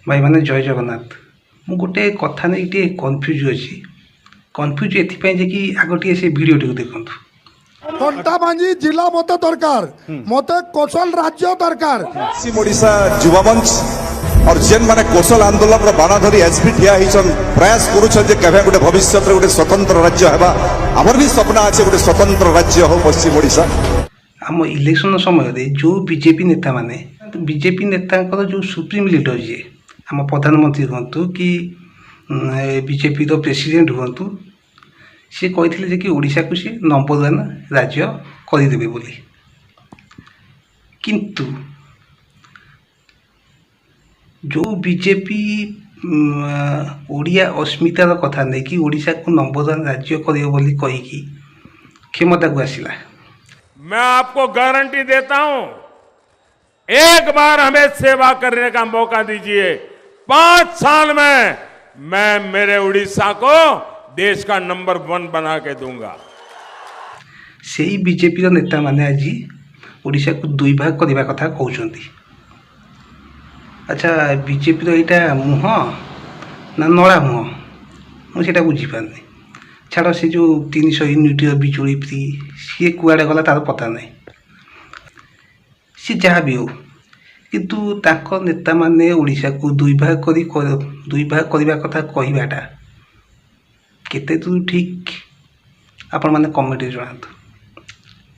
भाई मैंने जय जगन्नाथ मु गोटे कथा नहीं टे कन्फ्यूज अच्छी कन्फ्यूज एपाई जे कि आग टे से भिडियो टी देखु कंटाबांजी जिला मत दरकार मत कौशल राज्य दरकार पश्चिम ओडिशा युवा मंच और जेन माने कौशल आंदोलन बाण धरी एसपी ठिया होइछन प्रयास करूछन जे केबे गोटे भविष्य रे गोटे स्वतंत्र राज्य हेबा हमर भी सपना আছে गोटे स्वतंत्र राज्य हो पश्चिम ओडिशा। आम इलेक्शन समय रे जो बीजेपी नेता माने बीजेपी नेता जो सुप्रीम लीडर जे आम प्रधानमंत्री हूँ कि बीजेपी रो प्रेसिडेंट हूँ सी कही कि ओडिशा को सी नंबर 1 राज्य करदेवे बोली किंतु जो बीजेपी ओडिया अस्मितार कथा नहीं कि ओडिशा को नंबर 1 राज्य करियो बोली कहीकि क्षमता को आसिला। मैं आपको गारंटी देता हूं, एक बार हमें सेवा करने का मौका दीजिए, 5 साल में मैं मेरे उड़ीसा को देश का नंबर 1 बना के दूंगा। से ही बीजेपी नेता माने आज ओडिशा को 2 भाग करने कथा कहते। अच्छा बीजेपी यहाँ मुह ना नड़ा मुह मुझे बुझीपारनी छाड़ से जो 300 यूनिट बिजुली फ्री सी कुआड़े गला तार पता नहीं सी जहाँ भी हो किंतु ताको नेता माने ओडिशा को 2 भाग करने कथा कहवाटा केते तू ठीक आपण माने कमेंट जणातु।